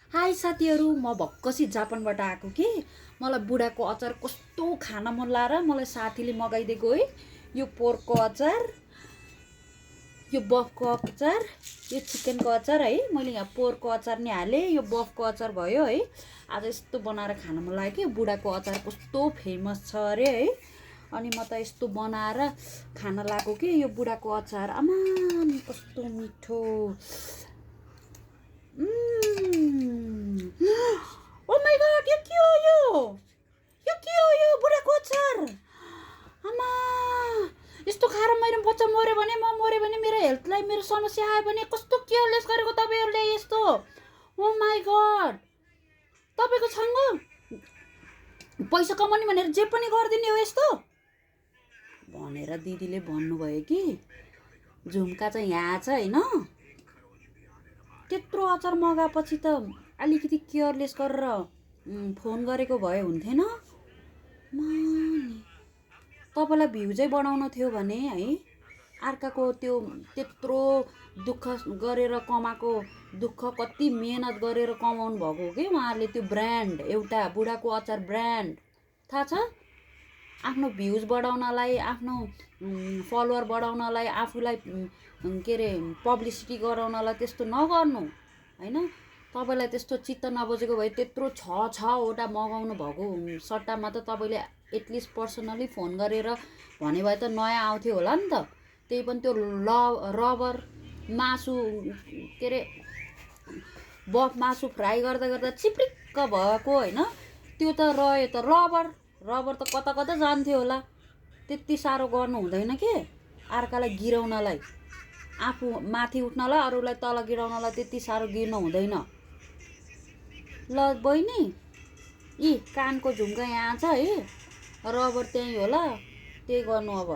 High साथीहरू, म भक्कसी जापानबाट आएको कि मलाई बुढाको अचार कस्तो खान मन लाएर मलाई साथीले मगाइदिएको है। यो पोर्कको अचार, यो बफको अचार, यो चिकनको अचार है। मैले यहाँ पोर्कको अचार नि हालेँ, यो बफको अचार भयो है। आज यस्तो बनाएर खान मन लाग्यो कि बुढाको अचार कस्तो फेमस छ अरे है। अनि म त यस्तो बनाएर खान लाग्यो कि यो बुढाको अचार। आमान कस्तो मिठो। ओ माय गॉड, यो के हो यो के हो यो बुढाको अचार? आमा यस्तो खाएर मेरो बच्चा मर्यो भने, म मर्यो भने, मेरो हेल्थलाई मेरो समस्या आयो भने कस्तो केयरलेस गरेको तपाईँहरूले यस्तो। ओ माय गॉड, तपाईँको छङ्ग पैसा कमाउने भनेर जे पनि गरिदिने हो यस्तो भनेर दिदीले भन्नुभयो कि झुम्का चाहिँ यहाँ छ होइन। त्यत्रो अचार मगाएपछि त अलिकति केयरलेस गरेर फोन गरेको भए हुन्थेन। तपाईँलाई भ्युजै बढाउन थियो भने है, अर्काको त्यो त्यत्रो दुःख गरेर कमाएको दुःख कति मेहनत गरेर कमाउनु भएको हो कि उहाँहरूले। त्यो ब्रान्ड, एउटा बुढाको अचार ब्रान्ड थाहा छ। आफ्नो भ्युज बढाउनलाई, आफ्नो फलोवर बढाउनलाई, आफूलाई के अरे पब्लिसिटी गराउनलाई त्यस्तो नगर्नु होइन। तपाईँलाई त्यस्तो चित्त नबुझेको भए त्यत्रो छवटा मगाउनु भएको सट्टामा त तपाईँले एटलिस्ट पर्सनली फोन गरेर भने भए त नयाँ आउँथ्यो होला नि त। त्यही पनि त्यो रबर मासु, के अरे बफ मासु फ्राई गर्दा गर्दा चिप्लिक्क भएको होइन। त्यो त रह्यो त रबर त कता कता जान्थ्यो होला। त्यति साह्रो गर्नु हुँदैन के अर्कालाई गिराउनलाई, आफू माथि उठ्नलाई, अरूलाई तल गिराउनलाई त्यति साह्रो गिर्नु हुँदैन। ल बहिनी, कानको झुम्का यहाँ छ है, रबर त्यहीँ होला, त्यही गर्नु अब।